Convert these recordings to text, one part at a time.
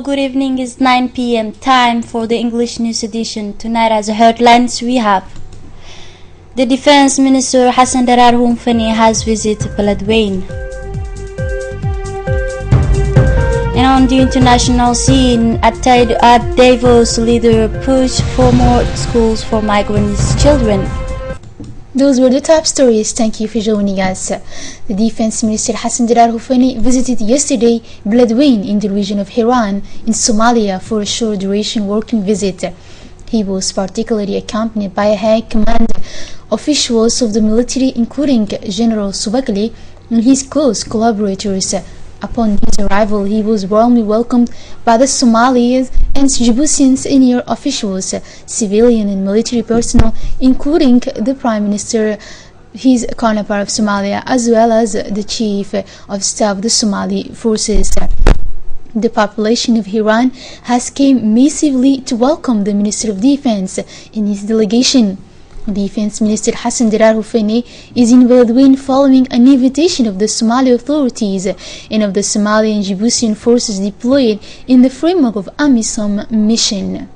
good evening. It's 9 p.m. time for the English News Edition. Tonight as a headlines we have: the Defense Minister Hassan Darar Humfani has visited Beledweyne. And on the international scene, at Davos, leader push for more schools for migrant children. Those were the top stories. Thank you for joining us. The Defense Minister Hassan Darar Humfani visited yesterday Beledweyne in the region of Hiran in Somalia for a short duration working visit. He was particularly accompanied by high command officials of the military, including General Subagli and his close collaborators. Upon his arrival, he was warmly welcomed by the Somalis and Djiboutian senior officials, civilian and military personnel, including the Prime Minister, his counterpart of Somalia, as well as the Chief of Staff of the Somali forces. The population of Iran has come massively to welcome the Minister of Defense in his delegation. Defense Minister Hassan Darar Humfani is in Beledweyne following an invitation of the Somali authorities and of the Somali and Djiboutian forces deployed in the framework of AMISOM mission.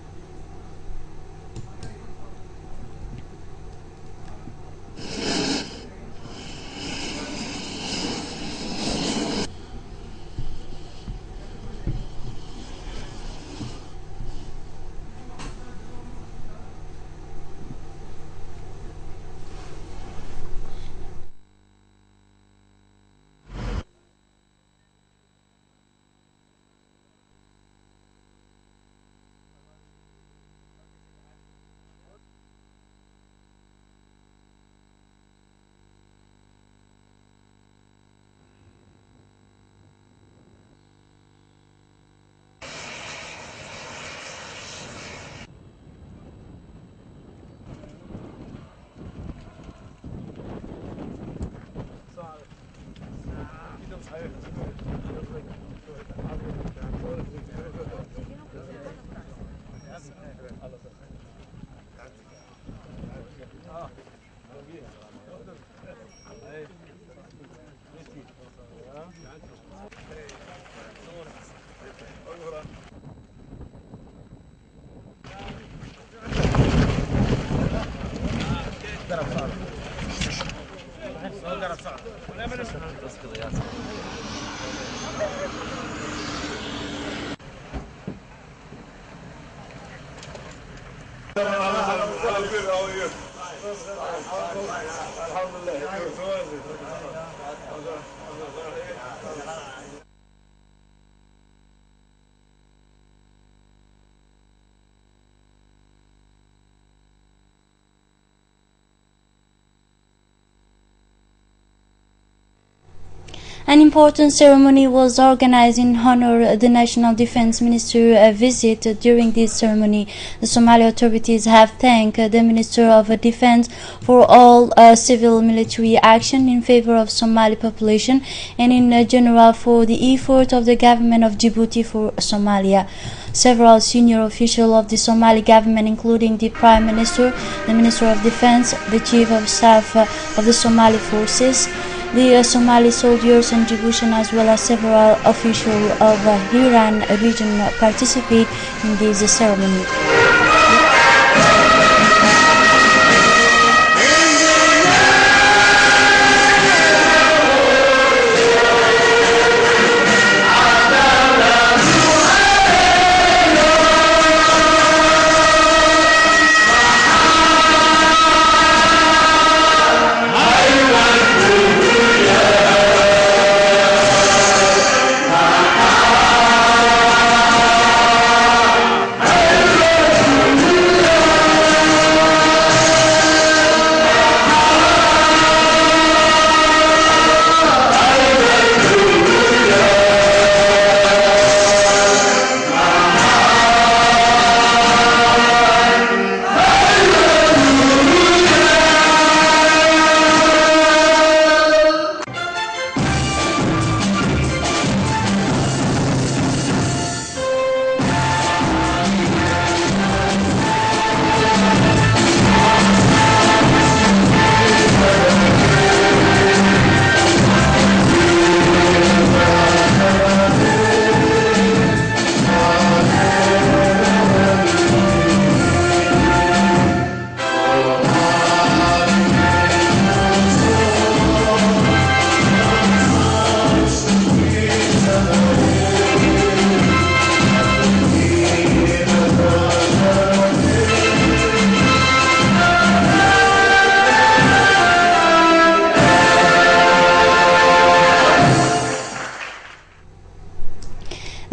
An important ceremony was organized in honor of the National Defense Minister visit. During this ceremony, the Somali authorities have thanked the Minister of Defense for all civil military action in favor of Somali population and in general for the effort of the government of Djibouti for Somalia. Several senior officials of the Somali government, including the Prime Minister, the Minister of Defense, the Chief of Staff of the Somali forces, the Somali soldiers and Djiboutian, as well as several officials of Hiran region, participate in this ceremony.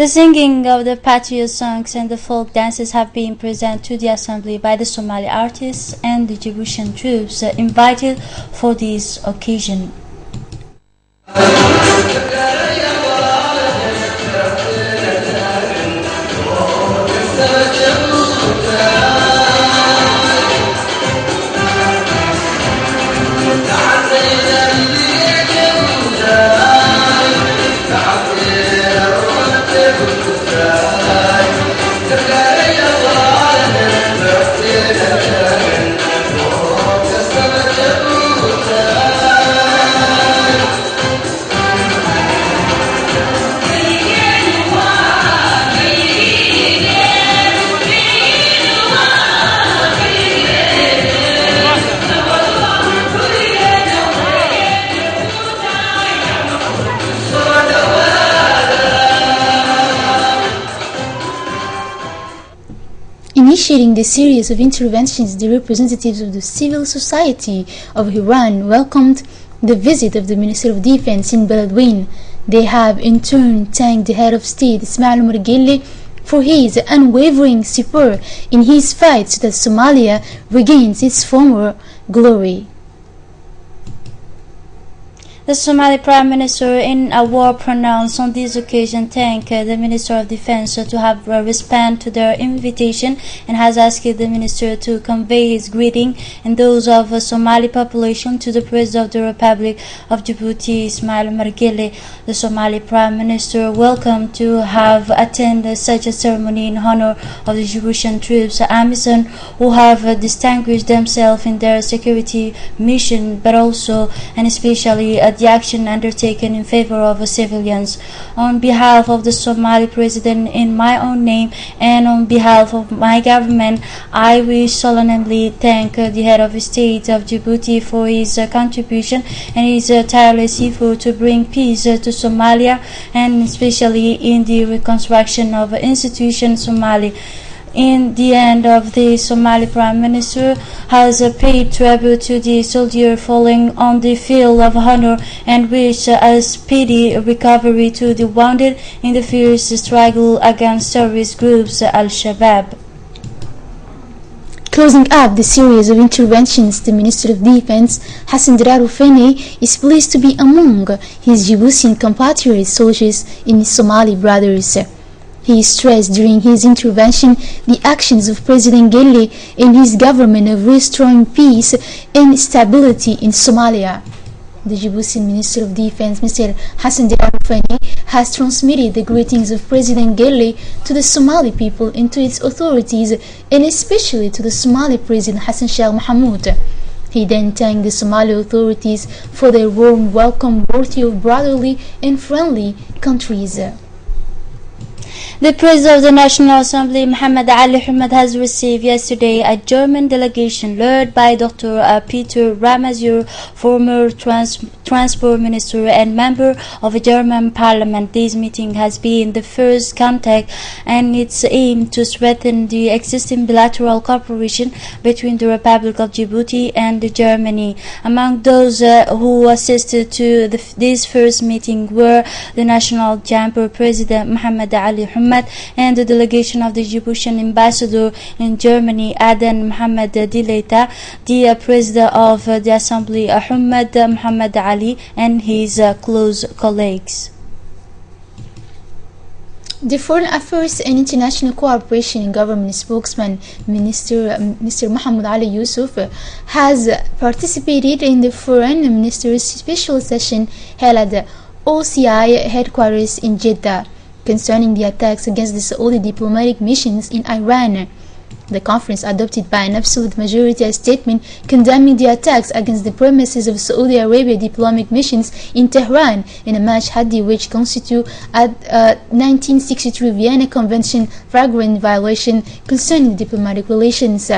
The singing of the patriot songs and the folk dances have been presented to the assembly by the Somali artists and the Djiboutian troops invited for this occasion. Initiating the series of interventions, the representatives of the civil society of Iran welcomed the visit of the Minister of Defense in Beledweyne. They have in turn thanked the head of state, Ismail Margele, for his unwavering support in his fight so that Somalia regains its former glory. The Somali Prime Minister, in a word pronounced on this occasion, thanked the Minister of Defense to have responded to their invitation and has asked the Minister to convey his greeting and those of the Somali population to the President of the Republic of Djibouti, Ismail Margele. The Somali Prime Minister welcomed to have attended such a ceremony in honor of the Djiboutian troops, AMISOM, who have distinguished themselves in their security mission, but also and especially the action undertaken in favor of civilians. On behalf of the Somali President, in my own name and on behalf of my government, I wish solemnly thank the head of state of Djibouti for his contribution and his tireless effort to bring peace to Somalia, and especially in the reconstruction of institution Somali. In the end of the Somali Prime Minister has paid tribute to the soldier falling on the field of honor and wished a speedy recovery to the wounded in the fierce struggle against terrorist groups Al-Shabaab. Closing up the series of interventions, the Minister of Defense, Hassan Dirar Hufeini, is pleased to be among his Djiboutian compatriot soldiers in his Somali brothers. He stressed during his intervention the actions of President Gelle and his government of restoring peace and stability in Somalia. The Djiboutian Minister of Defense, Mr. Hassan Dirar Hufeini, has transmitted the greetings of President Gelle to the Somali people and to its authorities, and especially to the Somali President Hassan Sheikh Mohamud. He then thanked the Somali authorities for their warm welcome worthy of brotherly and friendly countries. The President of the National Assembly, Mohammed Ali Hamad, has received yesterday a German delegation led by Dr. Peter Ramazur, former Transport Minister and member of the German Parliament. This meeting has been the first contact and its aim to strengthen the existing bilateral cooperation between the Republic of Djibouti and Germany. Among those who assisted to this first meeting were the National Chamber President Mohammed Ali Hamad and the delegation of the Djiboutian ambassador in Germany, Aden Mohammed Dileita, the President of the Assembly, Ahmed Mohammed Ali, and his close colleagues. The Foreign Affairs and International Cooperation Government spokesman, Mr. Mohammed Ali Yusuf, has participated in the Foreign Ministers' special session held at the OCI headquarters in Jeddah concerning the attacks against the Saudi diplomatic missions in Iran. The conference adopted by an absolute majority a statement condemning the attacks against the premises of Saudi Arabia diplomatic missions in Tehran in a Mashhad, which constitute a 1963 Vienna Convention flagrant violation concerning diplomatic relations.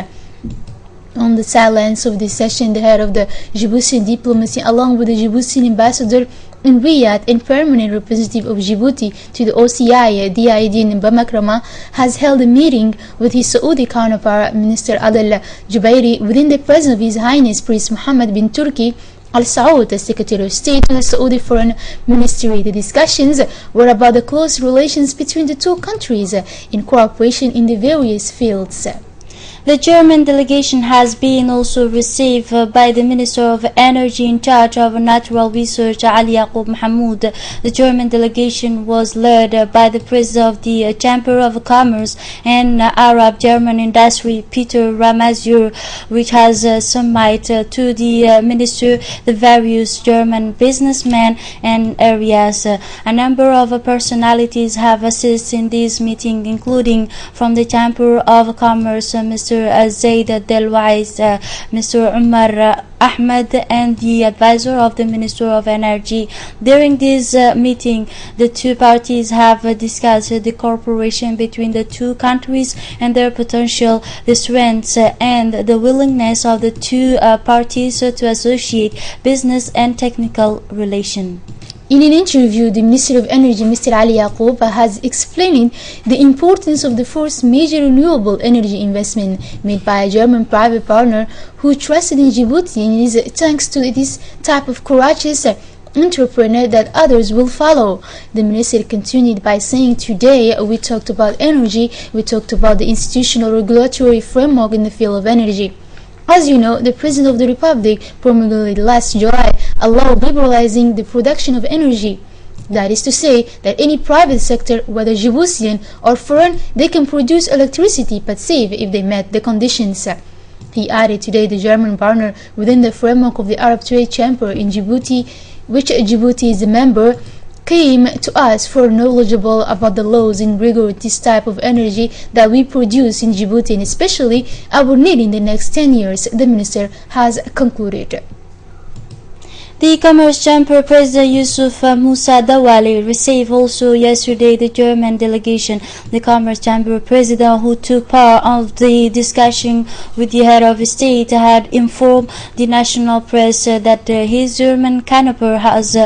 On the silence of this session, the head of the Djiboutian diplomacy, along with the Djiboutian ambassador in Riyadh and permanent representative of Djibouti to the OCI, Diaidin Bamakrama, has held a meeting with his Saudi counterpart, Minister Adel Jubairi, within the presence of His Highness Prince Mohammed bin Turki, Al Saud, the Secretary of State to the Saudi Foreign Ministry. The discussions were about the close relations between the two countries in cooperation in the various fields. The German delegation has been also received by the Minister of Energy in charge of natural research, Ali Yaqub Mahmoud. The German delegation was led by the President of the Chamber of Commerce and Arab German Industry, Peter Ramazur, which has summoned to the Minister the various German businessmen and areas. A number of personalities have assisted in this meeting, including from the Chamber of Commerce, Mr. Zaid Delwais, Mr. Umar Ahmed, and the advisor of the Minister of Energy. During this meeting, the two parties have discussed the cooperation between the two countries and their potential, the strengths and the willingness of the two parties to associate business and technical relation. In an interview, the Minister of Energy, Mr. Ali Yaqub, has explained the importance of the first major renewable energy investment made by a German private partner who trusted in Djibouti, and it is thanks to this type of courageous entrepreneur that others will follow. The minister continued by saying, today we talked about energy, we talked about the institutional regulatory framework in the field of energy. As you know, the President of the Republic promulgated last July a law liberalizing the production of energy. That is to say that any private sector, whether Djiboutian or foreign, they can produce electricity but save if they met the conditions. He added today the German partner within the framework of the Arab Trade Chamber in Djibouti, which Djibouti is a member, came to us for knowledgeable about the laws in regard to this type of energy that we produce in Djibouti, and especially our need in the next 10 years, the minister has concluded. The Commerce Chamber President Yusuf Musa Dawali received also yesterday the German delegation. The Commerce Chamber President, who took part of the discussion with the head of state, had informed the national press that his German counterpart has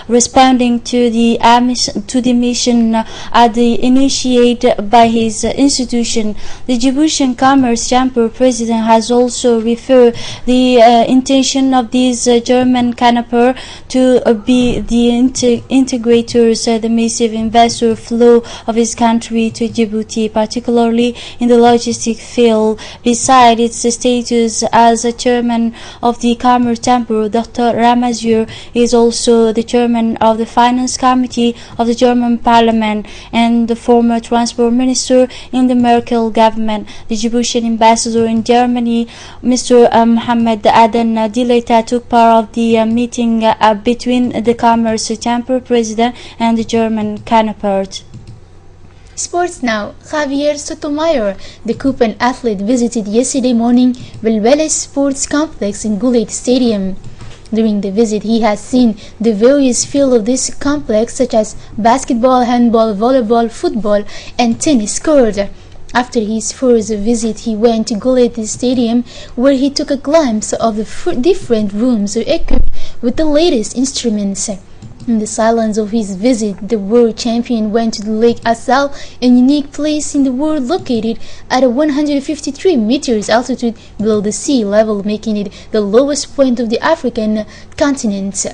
responding to the mission initiated by his institution. The Djiboutian Commerce Chamber President has also referred the intention of this German counterpart to be the integrators, the massive investor flow of his country to Djibouti, particularly in the logistic field. Besides its status as a chairman of the Commerce Chamber, Dr. Ramazur is also the chairman of the Finance Committee of the German Parliament and the former transport minister in the Merkel government. The Djiboutian ambassador in Germany, Mr. Mohamed Aden Dileta, took part of the meeting between the Commerce Chamber President and the German counterpart. Sports now. Javier Sotomayor, the Cuban athlete, visited yesterday morning Belveles Sports Complex in Goulet Stadium. During the visit, he has seen the various fields of this complex, such as basketball, handball, volleyball, football, and tennis court. After his first visit, he went to Goulet Stadium, where he took a glimpse of the different rooms equipped with the latest instruments. In the silence of his visit, the world champion went to the Lake Assal, a unique place in the world located at a 153 meters altitude below the sea level, making it the lowest point of the African continent.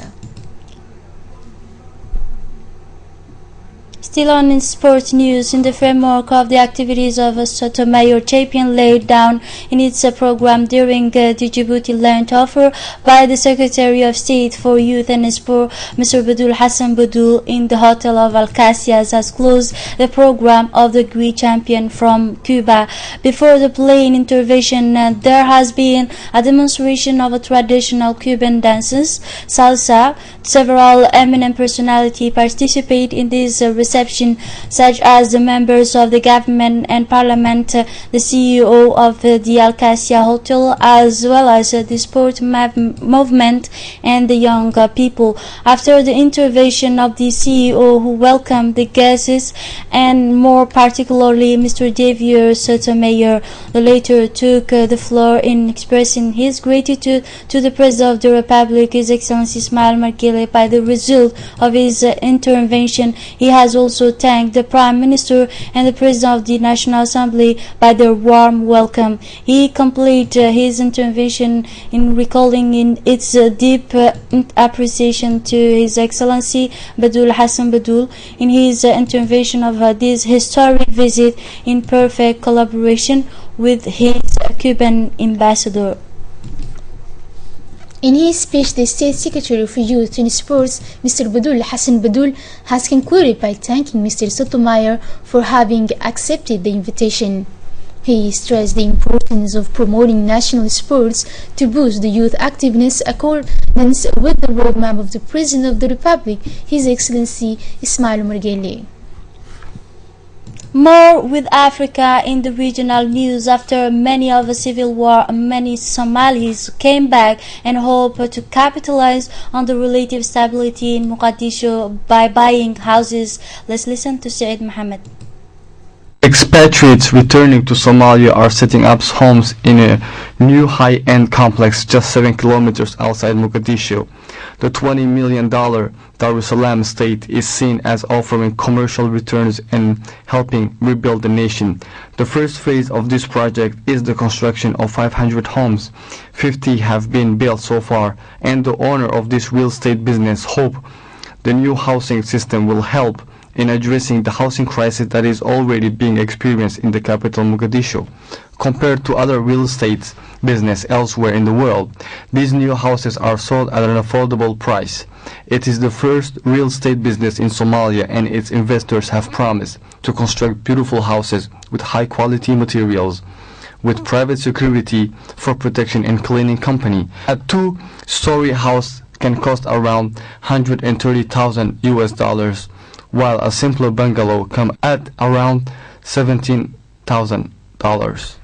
Still on in sports news, in the framework of the activities of a Sotomayor champion laid down in its program during the Djibouti land offer by the Secretary of State for Youth and Sport, Mr. Badul Hassan Badul, in the Hotel of Alcacias, has closed the program of the great champion from Cuba. Before the plane intervention, there has been a demonstration of a traditional Cuban dances, salsa. Several eminent personalities participate in this reception, such as the members of the government and parliament, the CEO of the Alcacia Hotel, as well as the sport movement and the young people. After the intervention of the CEO, who welcomed the guests, and more particularly Mr. Javier Sotomayor, the latter took the floor in expressing his gratitude to the President of the Republic, His Excellency Ismail Margele, by the result of his intervention. He has also also thanked the Prime Minister and the President of the National Assembly by their warm welcome. He completed his intervention in recalling in its deep appreciation to His Excellency Badul Hassan Badul in his intervention of this historic visit in perfect collaboration with his Cuban ambassador. In his speech, the State Secretary for Youth and Sports, Mr. Badul Hassan Badul, has concluded by thanking Mr. Sotomayor for having accepted the invitation. He stressed the importance of promoting national sports to boost the youth activeness accordance with the roadmap of the President of the Republic, His Excellency Ismail Omar Guelleh. More with Africa in the regional news. After many of a civil war, many Somalis came back and hope to capitalize on the relative stability in Mogadishu by buying houses. Let's listen to Saeed Mohammed. Expatriates returning to Somalia are setting up homes in a new high-end complex just 7 kilometers outside Mogadishu. The $20 million Darussalam estate is seen as offering commercial returns and helping rebuild the nation. The first phase of this project is the construction of 500 homes. 50 have been built so far, and the owner of this real estate business hope the new housing system will help in addressing the housing crisis that is already being experienced in the capital Mogadishu. Compared to other real estate business elsewhere in the world, these new houses are sold at an affordable price. It is the first real estate business in Somalia, and its investors have promised to construct beautiful houses with high quality materials, with private security for protection and cleaning company. A 2-story house can cost around $130,000, while a simpler bungalow comes at around $17,000.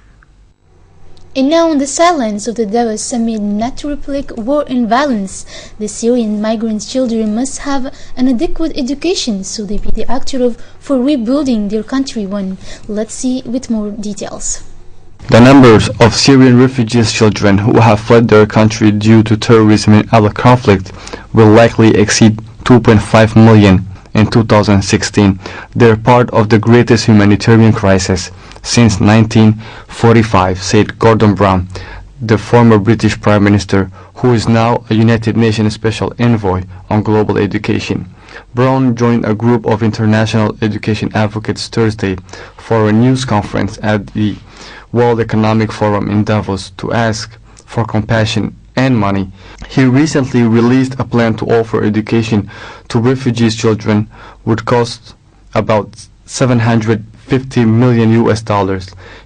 And now, in the silence of the Davos amid not to reflect war and violence, the Syrian migrant children must have an adequate education so they be the actor for rebuilding their country one. Let's see with more details. The numbers of Syrian refugees children who have fled their country due to terrorism and other conflict will likely exceed 2.5 million in 2016. They are part of the greatest humanitarian crisis since 1945, said Gordon Brown, the former British Prime Minister, who is now a United Nations Special Envoy on Global Education. Brown joined a group of international education advocates Thursday for a news conference at the World Economic Forum in Davos to ask for compassion and money. He recently released a plan to offer education to refugees children would cost about $750 million.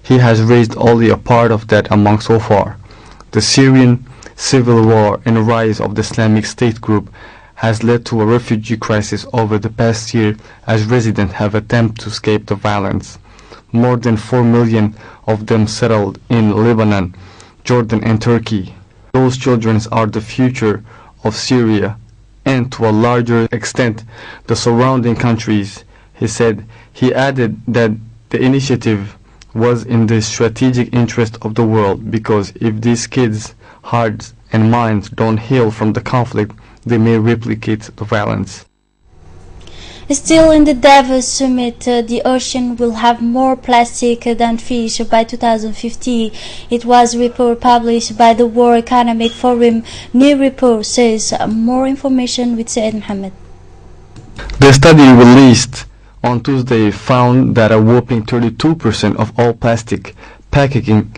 He has raised only a part of that amount so far. The Syrian civil war and rise of the Islamic State group has led to a refugee crisis over the past year as residents have attempted to escape the violence. More than 4 million of them settled in Lebanon, Jordan and Turkey. Those children are the future of Syria and to a larger extent the surrounding countries, he said. He added that the initiative was in the strategic interest of the world because if these kids' hearts and minds don't heal from the conflict, they may replicate the violence. Still in the Davos summit, the ocean will have more plastic than fish by 2050. It was a report published by the World Economic Forum. New report says more information with Saeed Mohammed. The study released on Tuesday found that a whopping 32% of all plastic packaging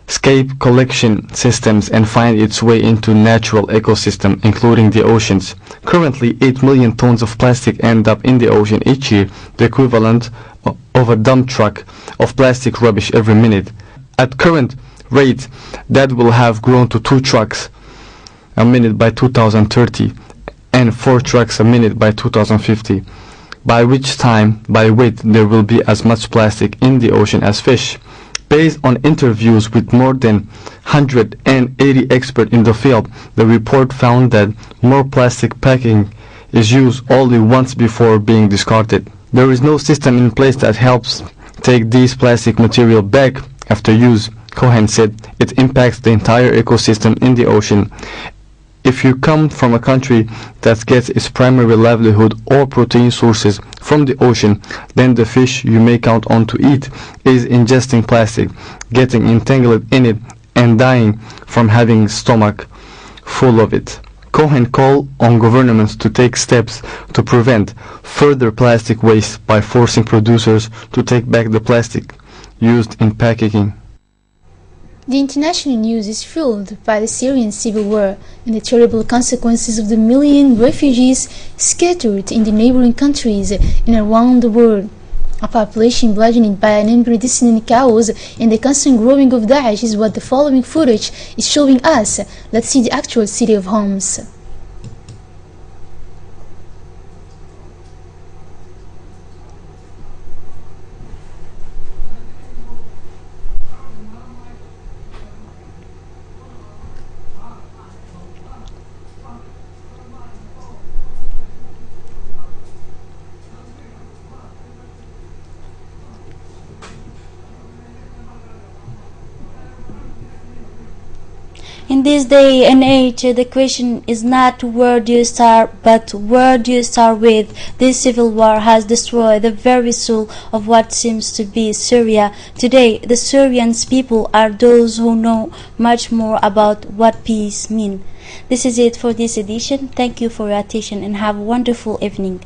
escape collection systems and find its way into natural ecosystem, including the oceans. Currently, 8 million tons of plastic end up in the ocean each year, the equivalent of a dump truck of plastic rubbish every minute. At current rate, that will have grown to 2 trucks a minute by 2030 and 4 trucks a minute by 2050, by which time, by weight, there will be as much plastic in the ocean as fish. Based on interviews with more than 180 experts in the field, the report found that more plastic packaging is used only once before being discarded. There is no system in place that helps take these plastic material back after use, Cohen said. It impacts the entire ecosystem in the ocean. If you come from a country that gets its primary livelihood or protein sources from the ocean, then the fish you may count on to eat is ingesting plastic, getting entangled in it, and dying from having a stomach full of it. Cohen called on governments to take steps to prevent further plastic waste by forcing producers to take back the plastic used in packaging. The international news is fueled by the Syrian civil war and the terrible consequences of the million refugees scattered in the neighboring countries and around the world. A population bludgeoned by an unprecedented chaos and the constant growing of Daesh is what the following footage is showing us. Let's see the actual city of Homs. In this day and age, the question is not where do you start, but where do you start with. This civil war has destroyed the very soul of what seems to be Syria. Today, the Syrian people are those who know much more about what peace means. This is it for this edition. Thank you for your attention and have a wonderful evening.